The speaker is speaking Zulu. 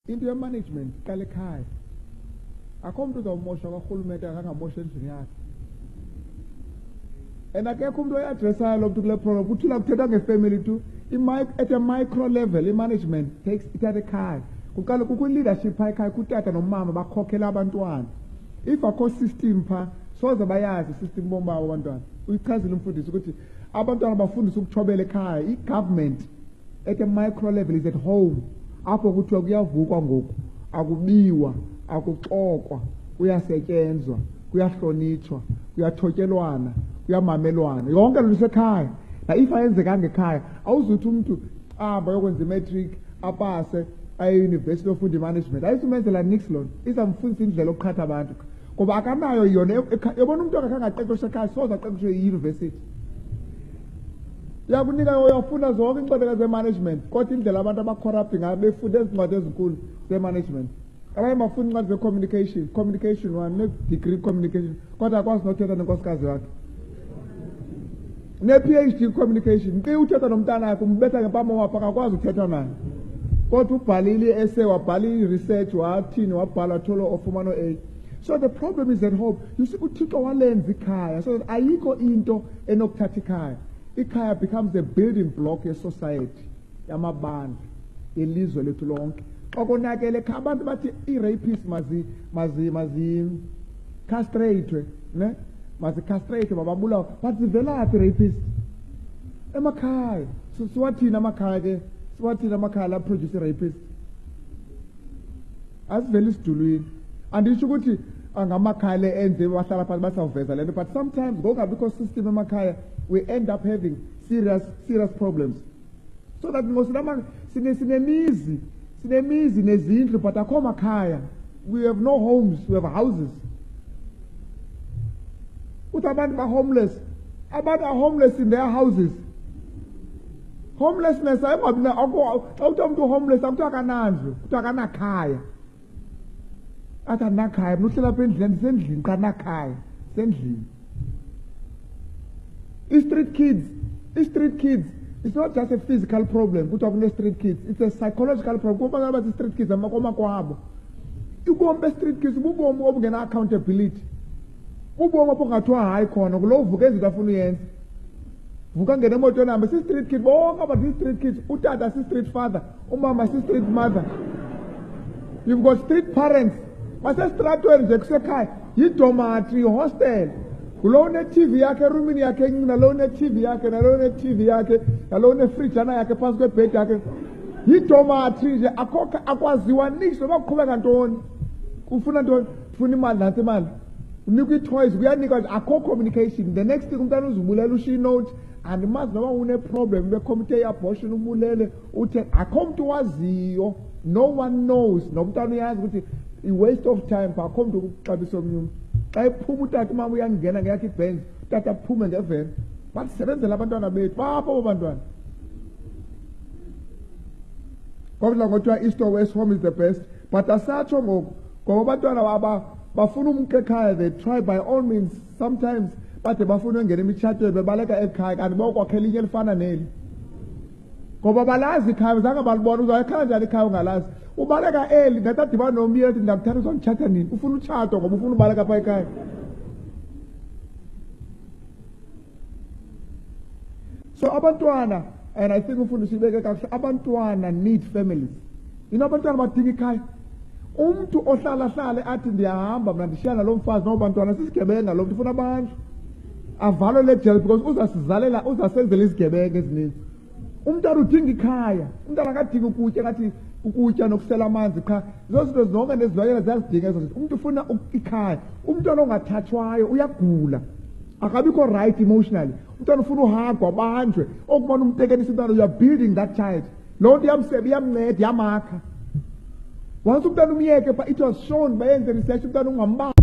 into ye-management iqala ekhaya. Akho umuntu uzawumosha karhulumente akangamosha endlini yakhe. And akekho umuntu oyi-adressayo lo muntu kule program. Kuthula kuthethwa nge-family tu. At a micro level, i-management takes it at ekhaya. Kuqala kukho leadership pha ekhaya kutata nomama bakhokhela abantwana. If akho system pha soze bayazi system bomba abantwana. Uyichazile umfundisi ukuthi abantwana bafundiswa ukuthobela ekhaya. I-government at a micro level is at home. Apho kuthiwa kuyavukwa ngoku, akubiwa, akuxokwa, kuyasetyenzwa, kuyahlonitshwa, kuyathotyelwana, kuyamamelwana. Yonke loo nto isekhaya. Na if ayenzekanga ekhaya, awuzuthi umuntu ahamba yokwenza imatric, apase, aye-university ofunda i-management. Ayisumenzela nix loo nto. Izamfundisa indlela yokuqhatha abantu. Ngoba akanayo yona, yabona umuntu akakhange aqeqeshwe ekhaya, soze aqeqeshwe yi-university. Yakunika uyafunda zonke incwadi ze-management, kodwa indlela abantu abacorrupti ngayo befunda ezincwadi ezinkulu ze-management. Abanye bafunda incwadi ze-communication, communication 1, ne-degree communication, kodwa akwazi nothetha nenkosikazi yakhe. Ne-PhD communication, nke uthetha nomntana yakhe, umbetha ngempama wapha, akakwazi ukuthetha naye. Kodwa ubhalile i-essay, wabhala i-research, wathini, wabhala tholo ofumano A. So the problem is at home. You see, uThixo walenza ikhaya, so that ayikho into enokuthatha ikhaya. Ikhaya becomes a building block ye-society, yamabandla, yelizwe lethu lonke. Okonakele ekhaya, abantu bathi i-rapists castrate, ne? Castrate, bababulawa. But zivelaphi i-rapists? Emakhaya. So siwathini amakhaya ke? Siwathini amakhaya la produce i-rapists? Asiveli sidulwini. Andisho ukuthi angamakhaya le enze bahlala phansi basaveza lento, but sometimes ngokungabikho system emakhaya, we end up having serious problems. So that sinemizi nezindlu, but akho makhaya. We have no homes, we have houses. Uthi abantu ba-homeless. Abantu are homeless in their houses. Homelessness, xa uthi umuntu homeless, umuntu akanandlu, umuntu akanakhaya. Athi andinakhaya, mna uhlela apha endlini, sendlini, xa nakhaya, sendlini. Street kids, it's not just a physical problem. Kuthiwa kune-street kids, it's a psychological problem. Kuba bathi street kids amakoma kwabo. Ubomi be-street kids bubomi obungena-accountability. Ubomi apho kungathiwa hayi khona, kulo uvuka ezinto afuna uyenza. Vuka ngena emotweni hambe, si-street kid, bonke abathi i-street kids, utata si-street father, umama si-street mother. You've got street parents. Basestratweni nje kusekhaya, yidomati, yihostel. Kulo une-TV yakhe erumini yakhe encinci, nalo une-TV yakhe, nalo une-TV yakhe, nalo une-frijana yakhe phansi kwebhedi yakhe. Yidomati nje, akwaziwa nix noba kuqhubeka ntoni. Ufuna ntoni? Ufuna imali, nantsi imali. Unikwa ii-toys, kuyanikwa nje, akho communication. The next thing umntana uzibulela ushiya inote, and mazi noba une-problem, bekomite i-abortion ubulele, uthe akho mntu waziyo. No one knows. Nomntana uyazi ukuthi i-waste of time, akho mntu ukuxabisa omnye umntu. Xa ephuma utata umama uyangena ngeyakhe ibenz, utata aphume ngeveni. Basebenzela abantwana bethu, bapho abo bantwana. Kodwa ngothiwa east or west home is the best, but asatsho ngoku, ngoba abantwana bafuna umntu ekhaya, they try by all means, sometimes bade bafuna ungena emitshatweni bebaleka ekhaya, kanti bokwakhela inye elifana neli. Ngoba balazi ikhaya, zange balibona, uzayikhala njani ikhaya ungalazi. Ubaleka eli, ngathi adibana nomyeni ethi ndamthatha uzondithatha nini? Ufuna utshato ngoba ufuna ubaleka pha ekhaya. So abantwana, and I think umfundisi ibeke kakuhle, abantwana need families. Abantwana badinga ikhaya. Umuntu ohlala athi ndiyahamba mna ndishiyana lo mfazi noba bantwana sisigebenga lo mntu ufuna abantu. Avalwe le jail because uzasenzela izigebenga ezininzi. Umntana udinga ikhaya. Umntana akadinga ukutya nokusela amanzi qha. Zo zinto zonke nezilwanyana ziyazidinga ezo zinto. Umuntu ufuna ikhaya. Umntwana ongathathwayo uyagula. Akabikho right emotionally. Umntwana ufuna uhagwa abanjwe. Okubona umtekenisa umntwana, you are building that child. Loo nto iyamnceda, yamakha. Once umntwana umyeke, it was shown bayenze research, umntwana ungambamba.